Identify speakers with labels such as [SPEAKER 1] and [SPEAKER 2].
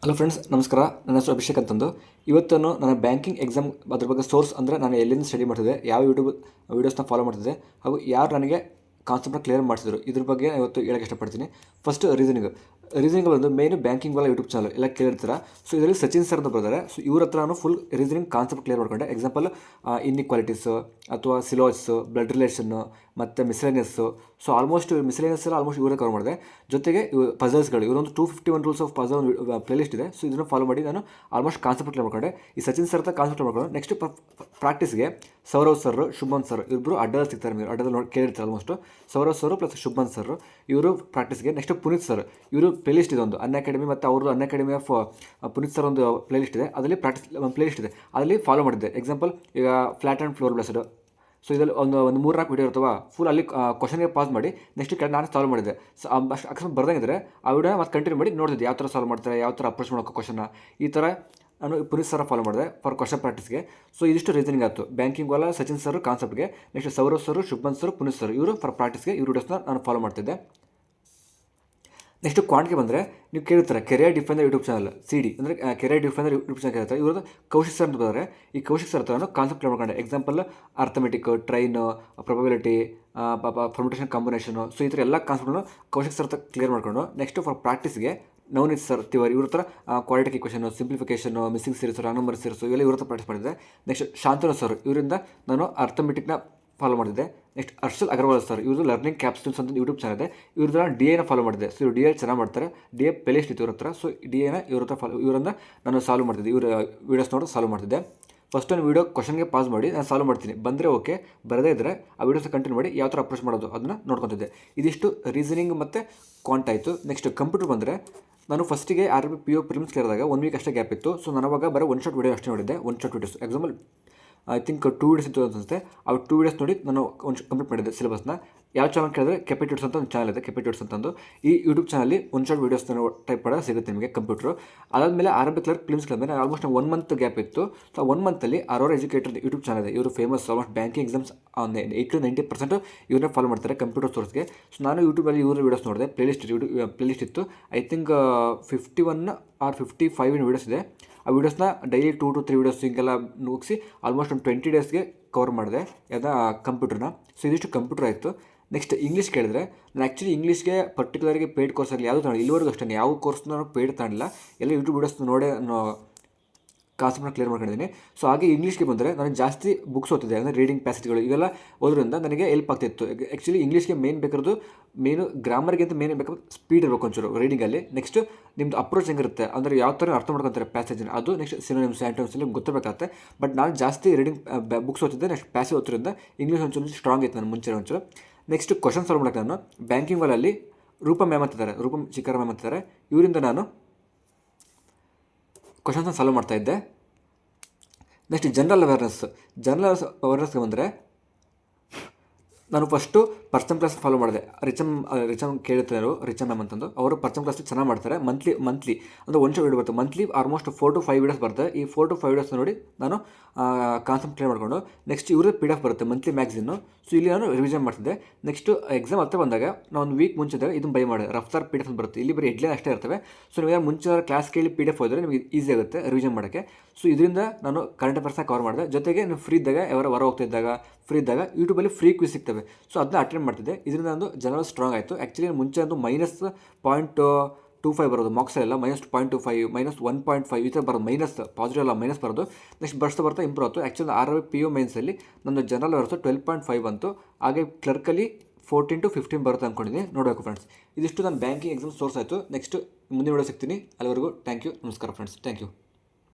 [SPEAKER 1] Hello friends, ನಮಸ್ಕಾರ. ನನ್ನ ಹೆಸರು ಅಭಿಷೇಕ್ ಅಂತಂದು. ಇವತ್ತು ನನ್ನ ಬ್ಯಾಂಕಿಂಗ್ ಎಕ್ಸಾಮ್ ಅದ್ರ ಬಗ್ಗೆ ಸೋರ್ಸ್ ಅಂದರೆ ನಾನು ಎಲ್ಲಿಂದ ಸ್ಟಡಿ ಮಾಡ್ತಿದ್ದೆ, ಯಾವ ಯೂಟ್ಯೂಬ್ ವೀಡಿಯೋಸ್ನ ಫಾಲೋ ಮಾಡ್ತಿದ್ದೆ ಹಾಗೂ ಯಾರು ನನಗೆ ಕಾನ್ಸೆಪ್ಟ್ನ ಕ್ಲಿಯರ್ ಮಾಡಿಸಿದ್ರು, ಇದ್ರ ಬಗ್ಗೆ ಇವತ್ತು ಹೇಳೋಕ್ಕೆ ಇಷ್ಟಪಡ್ತೀನಿ. ಫಸ್ಟ್ ರೀಸನಿಂಗ್ ಬಂದು ಮೇನ್ ಬ್ಯಾಂಕಿಂಗ್ ವಾಲ ಯೂಟ್ಯೂಬ್ ಚಾನಲ್ ಎಲ್ಲ ಕೇಳಿರ್ತೀರ. ಸೊ ಇದರಲ್ಲಿ ಸಚಿನ್ ಸರ್ ಅಂತ ಬರ್ತಾರೆ. ಸೊ ಇವ್ರ ಹತ್ರ ನಾನು ಫುಲ್ ರೀಸನಿಂಗ್ ಕಾನ್ಸೆಪ್ಟ್ ಕ್ಲಿಯರ್ ಮಾಡ್ಕೊಂಡೆ. ಎಕ್ಸಾಂಪಲ್ ಇನ್ಇಕ್ವಾಲಿಟೀಸು ಅಥವಾ ಸಿಲಾಯ್ಸು, ಬ್ಲಡ್ ರಿಲೇಷನ್ನು ಮತ್ತು ಮಿಸ್ಲೇನಿಯಸ್ಸು. ಸೊ ಆಲ್ಮೋಸ್ಟ್ ಮಿಸ್ಲೇನಿಯಸ್ ಎಲ್ಲ ಆಲ್ಮೋಸ್ಟ್ ಇವರೇ ಕವರ್ ಮಾಡಿದೆ. ಜೊತೆಗೆ ಪಜಲ್ಸ್ಗಳು ಇವರೊಂದು 251 ರೂಲ್ಸ್ ಆಫ್ ಪಜಲ್ ಪ್ಲೇಲಿಸ್ಟ್ ಇದೆ. ಸೊ ಇದನ್ನು ಫಾಲೋ ಮಾಡಿ ನಾನು ಆಲ್ಮೋಸ್ಟ್ ಕಾನ್ಸೆಪ್ಟ್ ಕ್ಲಿಯರ್ ಮಾಡ್ಕೊಂಡೆ. ಈ ಸಚಿನ್ ಸರ್ ಹತ್ರ ಕಾನ್ಸೆಪ್ಟ್ ಮಾಡ್ಕೊಂಡು ನೆಕ್ಸ್ಟ್ ಪ್ರಾಕ್ಟೀಸ್ಗೆ ಸೌರವ್ ಸರ್, ಶುಭನ್ ಸರ್ ಇಬ್ಬರು ಅಡ್ಡದಲ್ಲಿ ಸಿಗ್ತಾರೆ. ನೀವು ಅಡ್ಡದಲ್ಲಿ ನೋಡಿ ಕೇಳಿರ್ತಾರೆ almost. Saurav sir plus Shubhan sir ಇವರು ಪ್ರಾಕ್ಟೀಸ್ಗೆ. ನೆಕ್ಸ್ಟ್ ಪುನೀತ್ ಸರ್, ಇವರು ಪ್ಲೇಲಿಸ್ಟ್ ಇದೆ ಒಂದು ಅನ್ಅಕಾಡೆಮಿ ಮತ್ತು ಅವ್ರದ್ದು ಅನ್ಅಕಾಡೆಮಿ ಆಫ್ ಪುನೀತ್ ಸರ್ ಒಂದು ಪ್ಲೇಲಿಸ್ಟ್ ಇದೆ. ಅದರಲ್ಲಿ ಪ್ರಾಕ್ಟೀಸ್ ಒಂದು ಪ್ಲೇಲಿಸ್ಟ್ ಇದೆ, ಅದರಲ್ಲಿ ಫಾಲೋ ಮಾಡಿದ್ದೆ. ಎಕ್ಸಾಂಪಲ್ ಈಗ flat and floor blessed. So ಇದರಲ್ಲಿ ಒಂದು 3-4 ವೀಡಿಯೋ ಇರ್ತವೆ. ಫುಲ್ ಅಲ್ಲಿ ಕ್ವಶನ್ಗೆ ಪಾಸ್ ಮಾಡಿ ನೆಕ್ಸ್ಟ್ ಕೆಳಗೆ ನಾನು ಸಾಲ್ವ್ ಮಾಡಿದ್ದೆ. ಸೊ ಅಷ್ಟು ಅಕಸ್ಮಾತ್ ಬರ್ದಂಗಿದ್ರೆ ಆ ವಿಡಿಯೋನ ಮತ್ತೆ ಕಂಟಿನ್ಯೂ ಮಾಡಿ ನೋಡ್ತಿದ್ದೆ, ಯಾವ ಥರ ಸಾಲ್ವ್ ಮಾಡ್ತಾರೆ, ಯಾವ ಥರ ಅಪ್ರೋಚ್ ಮಾಡೋಕೆ ಕ್ವಶನ್ನ. ಈ ಥರ ನಾನು ಪುನೀತ್ ಸರ್ ಫಾಲೋ ಮಾಡಿದೆ ಫಾರ್ ಕ್ವಶನ್ ಪ್ರಾಕ್ಟೀಸ್ಗೆ. ಸೊ ಇದಿಷ್ಟು ರೀಸನಿಂಗ್ ಆಯಿತು ಬ್ಯಾಂಕಿಂಗ್ ವಾಲ ಸಚಿನ್ ಸರ್ ಕಾನ್ಸೆಪ್ಟ್ಗೆ. Next Saurav sir, Shubhan sir, Puneeth sir ಇವರು ಫಾರ್ ಪ್ರಾಕ್ಟೀಸ್ಗೆ ಇವ್ರ ವಿಡಿಯೋಸ್ನ ನಾನು ಫಾಲೋ ಮಾಡ್ತಿದ್ದೆ. ನೆಕ್ಸ್ಟ್ ಕ್ವಾಂಟ್ಗೆ ಬಂದರೆ ನೀವು ಕೇಳ್ತಾರೆ career defender YouTube channel CD ಅಂದರೆ ಕೆರಿಯರ್ ಡಿಫೆಂಡರ್ ಯೂಟ್ಯೂಬ್ ಚಾನಲ್ ಕೇಳ್ತಾರೆ. ಇವ್ರದ್ದು ಕೌಶಿಕ್ ಸರ್ ಅಂತ ಬರ್ತಾರೆ. ಈ ಕೌಶಿಕ್ ಸರ್ ಹತ್ರ ನಾನು ಕಾನ್ಸೆಪ್ಟ್ ಮಾಡ್ಕೊಂಡೆ. Example arithmetic, train, probability, permutation combination. So ಈ ಥರ ಎಲ್ಲ ಕಾನ್ಸೆಪ್ಟನ್ನು ಕೌಶಿಕ್ ಸರ್ ಹತ್ರ ಕ್ಲಿಯರ್ ಮಾಡ್ಕೊಂಡು ನೆಕ್ಸ್ಟ್ ಫಾರ್ ಪ್ರಾಕ್ಟೀಸ್ಗೆ ನವನೀತ್ ಸರ್ ತಿವಾರಿ ಇವ್ರ ಹತ್ರ quality equation, simplification, missing series, wrong number series ಇವೆಲ್ಲ ಇವ್ರ ಹತ್ರ ಪ್ರಾಕ್ಟೀಸ್ ಮಾಡಿದ್ದೆ. ನೆಕ್ಸ್ಟ್ ಶಾಂತನು ಸರ್ ಇವರಿಂದ ನಾನು ಅರ್ಥಮೆಟಿಕ್ನ ಫಾಲೋ ಮಾಡಿದ್ದೆ. ನೆಕ್ಸ್ಟ್ ಹರ್ಷಲ್ ಅಗರ್ವಾಲ್ ಸರ್ ಇವ್ರದ್ದು ಲರ್ನಿಂಗ್ ಕ್ಯಾಪ್ಸೂಲ್ಸ್ ಅಂತ ಯೂಟ್ಯೂಬ್ ಚಾನಲ್ ಇದೆ. ಇವ್ರದ್ದು DAನ ಫಾಲೋ ಮಾಡಿದೆ. ಸೊ ಇವ್ರು DA ಚೆನ್ನಾಗಿ ಮಾಡ್ತಾರೆ. DA ಪ್ಲೇಲಿಸ್ಟ್ ಇತ್ತು ಇವ್ರ ಹತ್ರ. ಸೊ DAನ ಇವ್ರ ಹತ್ರ ಇವರನ್ನ ನಾನು ಸಾಲ್ವ್ ಮಾಡ್ತಿದ್ದೆ. ಇವ್ರ ವೀಡಿಯೋಸ್ ನೋಡಿ ಸಾಲ್ವ್ ಮಾಡ್ತಿದ್ದೆ. ಫಸ್ಟ್ ಒಂದು ವೀಡಿಯೋ ಕ್ವಶನ್ಗೆ ಪಾಸ್ ಮಾಡಿ ನಾನು ಸಾಲ್ವ್ ಮಾಡ್ತೀನಿ. ಬಂದರೆ ಓಕೆ, ಬರದೇ ಇದ್ದರೆ ಆ ವೀಡಿಯೋಸ್ ಕಂಟಿನ್ಯೂ ಮಾಡಿ ಯಾವ ಥರ ಅಪ್ರೋಚ್ ಮಾಡೋದು ಅದನ್ನು ನೋಡ್ಕೊತಿದ್ದೆ. ಇದಿಷ್ಟು ರೀಸನಿಂಗ್ ಮತ್ತು ಕ್ವಾಂಟ್ ಆಯಿತು. ನೆಕ್ಸ್ಟ್ ಕಂಪ್ಯೂಟರ್ ಬಂದರೆ ನಾನು ಫಸ್ಟಿಗೆ RRB PO ಪ್ರಿಲಿಮ್ಸ್ ಕೇಳಿದಾಗ 1 ವೀಕ್ ಅಷ್ಟೇ ಗ್ಯಾಪ್ ಇತ್ತು. ಸೊ ನಾನು ಅವಾಗ ಬರೋ ಒನ್ ಶಾಟ್ ವೀಡಿಯೋ ಅಷ್ಟೇ ನೋಡಿದ್ದೆ. One shot videos example I think 2 videos ಇತ್ತು ಅನಿಸುತ್ತೆ. ಆ 2 ವೀಡಿಯೋಸ್ ನೋಡಿ ನಾನು ಕಂಪ್ಲೀಟ್ ಮಾಡಿದ್ದೆ ಸಿಲೆಬಸ್ನ. ಯಾವ ಚಾನಲ್ ಕೇಳಿದ್ರೆ ಕೆಪಿಟ್ಯೂಡ್ಸ್ ಅಂತ ಒಂದು ಚಾನಲ್ ಇದೆ, ಕೆಪಿಟ್ಯೂಡ್ಸ್ ಅಂತಂದು. ಈ ಯೂಟ್ಯೂಬ್ ಚಾನಲ್ಲಿ ಒನ್ ಶಾಟ್ ವೀಡಿಯೋಸ್ ಟೈಪ್ ಮಾಡೋದು ಸಿಗುತ್ತೆ ನಿಮಗೆ ಕಂಪ್ಯೂಟ್ರು. ಅದಾದಮೇಲೆ RRB ಕ್ಲರ್ಕ್ ಫಿಲ್ಮ್ಸ್ ಕೇಳಿದ್ರೆ ಆಲ್ಮೋಸ್ಟ್ 1 ಮಂತ್ ಗ್ಯಾಪ್ ಇತ್ತು. ಸೊ 1 ಮಂತಲ್ಲಿ ಅರೋರಾ ಎಜುಕೇಟರ್ ಯೂಟ್ಯೂಬ್ ಚಾನಲ್ ಇದೆ. ಇವರು ಫೇಮಸ್ ಆಲ್ಮೋಸ್ಟ್ ಬ್ಯಾಂಕಿಂಗ್ ಎಕ್ಸಾಮ್ಸ್ 80-90% ಇವ್ರನ್ನೇ ಫಾಲೋ ಮಾಡ್ತಾರೆ ಕಂಪ್ಯೂಟರ್ ಸೋರ್ಸ್ಗೆ. ಸೊ ನಾನು ಯೂಟ್ಯೂಬಲ್ಲಿ ಇವ್ರ ವೀಡಿಯೋಸ್ ನೋಡಿದೆ. ಪ್ಲೇಲಿಸ್ಟ್ ಇತ್ತು ಐ ಥಿಂಕ್ 51 or 55 ವೀಡಿಯೋಸ್ ಇದೆ. ಆ ವೀಡಿಯೋಸ್ನ ಡೈಲಿ 2 to 3 ವೀಡಿಯೋಸ್ ಹಿಂಗೆಲ್ಲ ಮುಗಿಸಿ ಆಲ್ಮೋಸ್ಟ್ ಒಂದು 20 ಡೇಸ್ಗೆ ಕವರ್ ಮಾಡಿದೆ ಕಂಪ್ಯೂಟರ್ನ. ಸೊ ಇದಿಷ್ಟು ಕಂಪ್ಯೂಟರ್ ಆಯಿತು. ನೆಕ್ಸ್ಟ್ ಇಂಗ್ಲೀಷ್ ಕೇಳಿದ್ರೆ ನಾನು ಆ್ಯಕ್ಚುಲಿ ಇಂಗ್ಲೀಷ್ಗೆ ಪರ್ಟಿಕ್ಯುಲರ್ಗೆ ಪೇಯ್ಡ್ ಕೋರ್ಸ್ ಆಗಲಿ ಯಾವುದು ತಗೊಂಡಿಲ್ಲ. ಇಲ್ಲಿವರೆಗೂ ಅಷ್ಟೇ ಯಾವ ಕೋರ್ಸ್ನ ನಾನು ಪೇಯ್ಡ್ ತಗೊಂಡಿಲ್ಲ. ಎಲ್ಲ ಯೂಟ್ಯೂಬ್ ವೀಡಿಯೋಸ್ ನೋಡೇ ನಾನು ಕಾನ್ಸೆಪ್ಟ್ನ ಕ್ಲಿಯರ್ ಮಾಡ್ಕೊಂಡಿದ್ದೀನಿ. ಸೊ ಹಾಗೆ ಇಂಗ್ಲೀಷ್ಗೆ ಬಂದರೆ ನಾನು ಜಾಸ್ತಿ ಬುಕ್ಸ್ ಓದ್ತಿದ್ದೆ. ಅಂದರೆ ರೀಡಿಂಗ್ ಪ್ಯಾಸೇಜ್ಗಳು ಇವೆಲ್ಲ ಓದೋದ್ರಿಂದ ನನಗೆ ಹೆಲ್ಪ್ ಆಗ್ತಿತ್ತು. ಆ್ಯಕ್ಚುಲಿ ಇಂಗ್ಲೀಷ್ಗೆ ಮೇನು ಗ್ರಾಮರ್ಗಿಂತ ಮೇನ್ ಬೇಕಾದ್ರೆ ಸ್ಪೀಡ್ ಇರಬೇಕು ಒಂಚೂರು ರೀಡಿಂಗಲ್ಲಿ. ನೆಕ್ಸ್ಟ್ ನಿಮ್ಮದು ಅಪ್ರೋಚ್ ಹೆಂಗಿರುತ್ತೆ ಅಂದರೆ ಯಾವ ಥರ ಅರ್ಥ ಮಾಡ್ಕೊತಾರೆ ಪ್ಯಾಸೇಜನ್ನ, ಅದು ನೆಕ್ಸ್ಟ್ ಸಿನೋನಿಮ್ಸ್, ಆ್ಯಂಟೋನಿಮ್ಸ್ ನಿಮ್ಗೆ ಗೊತ್ತಿರಬೇಕಾಗುತ್ತೆ. ಬಟ್ ನಾನು ಜಾಸ್ತಿ ರೀಡಿಂಗ್ ಬುಕ್ಸ್ ಓದ್ತಿದ್ದೆ. ನೆಕ್ಸ್ಟ್ ಪ್ಯಾಸೇಜ್ ಓದ್ತಿರೋದ್ರಿಂದ ಇಂಗ್ಲೀಷ್ ಒಂಚೂರು ಸ್ಟ್ರಾಂಗ್ ಇತ್ತು ನಾನು ಮುಂಚೆ ಒಂಚೂರು. ನೆಕ್ಸ್ಟ್ ಕ್ವಶನ್ ಸಾಲ್ವ್ ಮಾಡೋಕ್ಕೆ ನಾನು ಬ್ಯಾಂಕಿಂಗ್ ವಾಲಲ್ಲಿ ರೂಪಮ್ ಮ್ಯಾಮ್ ಅಂತಿದ್ದಾರೆ, ರೂಪಮ್ ಚಿಕ್ಕರ ಮ್ಯಾಮ್ ಅಂತಿದ್ದಾರೆ. ಇವರಿಂದ ನಾನು ಕ್ವಶನ್ಸ್ನ ಸಾಲ್ವ್ ಮಾಡ್ತಾಯಿದ್ದೆ. ನೆಕ್ಸ್ಟ್ ಜನರಲ್ ಅವೇರ್ನೆಸ್ಗೆ ಬಂದರೆ ನಾನು ಫಸ್ಟು ಪರ್ಸನ್ ಕ್ಲಾಸ್ ಫಾಲೋ ಮಾಡಿದೆ. ರಿಚಮ್ ಕೇಳ್ತಾರೆ ರಿಚಮ್ ಮ್ಯಾಮ್ ಅಂತಂದು. ಅವರು ಪರ್ಸನ್ ಕ್ಲಾಸ್ ಚೆನ್ನಾಗಿ ಮಾಡ್ತಾರೆ. ಮಂತ್ಲಿ ಅಂದರೆ ಒಂದು ವೀಡಿಯೋ ಬರುತ್ತೆ. ಮಂತ್ಲಿ ಆಲ್ಮೋಸ್ಟ್ 4 to 5 ವೀಡಿಯೋಸ್ ಬರುತ್ತೆ. ಈ 4 to 5 ವೀಡಿಯೋಸ್ ನೋಡಿ ನಾನು ಕಾನ್ಸೆಪ್ಟ್ ಕ್ಲಿಯರ್ ಮಾಡಿಕೊಂಡು ನೆಕ್ಸ್ಟ್ ಇವ್ರದ್ದು PDF ಬರುತ್ತೆ ಮಂತ್ಲಿ ಮ್ಯಾಗ್ಝಿನ್ನು. ಸೊ ಇಲ್ಲಿ ನಾನು ರಿವಿಷನ್ ಮಾಡ್ತಿದ್ದೆ. ನೆಕ್ಸ್ಟ್ ಎಕ್ಸಾಮ್ ಹತ್ರ ಬಂದಾಗ ನಾನು 1 ವೀಕ್ ಮುಂಚೆ ಇದನ್ನು ಬೈ ಮಾಡಿದೆ. ರಫ್ತಾರ್ PDF ಅಂತ ಬರುತ್ತೆ. ಇಲ್ಲಿ ಬರೀ ಹೆಡ್ಲೈನ್ ಅಷ್ಟೇ ಇರ್ತವೆ. ಸೊ ನೀವು ಮುಂಚೆ ಕ್ಲಾಸ್ ಕೇಳಿ PDF ಹೋದರೆ ನಿಮಗೆ ಈಸಿ ಆಗುತ್ತೆ ರಿವಿಷನ್ ಮಾಡೋಕ್ಕೆ. ಸೊ ಇದರಿಂದ ನಾನು ಕರೆಂಟ್ ಅಫೇರ್ಸ್ನ ಕವರ್ ಮಾಡಿದೆ. ಜೊತೆಗೆ ನೀವು ಫ್ರೀ ಇದ್ದಾಗ ಹೊರ ಹೋಗ್ತಿದ್ದಾಗ ಯೂಟ್ಯೂಬಲ್ಲಿ ಫ್ರೀ ಕ್ವಿಸ್ ಸಿಗ್ತವೆ. ಸೊ ಅದನ್ನ ಅಟೆಂಡ್ ಮಾಡ್ತಿದ್ದೆ. ಇದರಿಂದ ಒಂದು ಜನರಲ್ ಸ್ಟ್ರಾಂಗ್ ಆಯಿತು. ಆ್ಯಕ್ಚುಲಿ ಮುಂಚೆ ಒಂದು -0.25 ಬರೋದು ಮಾರ್ಕ್ಸಲ್ಲೆಲ್ಲ, -0.25, -1.5 ಈ ಥರ ಬರೋದು. ಪಾಸಿಟಿವ್ ಅಲ್ಲ ಮೈನಸ್ ಬರೋದು. ನೆಕ್ಸ್ಟ್ ಬರ್ತಾ ಇಂಪ್ರೂವ್ ಆಯಿತು. ಆ್ಯಕ್ಚುಲಿ RRB PO ಮೈನ್ಸಲ್ಲಿ ನನ್ನ ಜನರಲ್ ಅವೇರ್ಸು 12.5 ಬಂತು. ಹಾಗೆ ಕ್ಲರ್ಕಲ್ಲಿ 14 to 15 ಬರುತ್ತೆ ಅಂದ್ಕೊಂಡಿದ್ದೀನಿ. ನೋಡಬೇಕು ಫ್ರೆಂಡ್ಸ್. ಇದಿಷ್ಟು ನನ್ನ ಬ್ಯಾಂಕಿಂಗ್ ಎಕ್ಸಾಮ್ ಸೋರ್ಸ್ ಆಯಿತು. ನೆಕ್ಸ್ಟ್ ಮುಂದಿನ ವಿಡಿಯೋ ಸಿಗ್ತೀನಿ. ಅಲ್ಲಿವರೆಗೂ ಥ್ಯಾಂಕ್ ಯು. ನಮಸ್ಕಾರ ಫ್ರೆಂಡ್ಸ್. Thank you.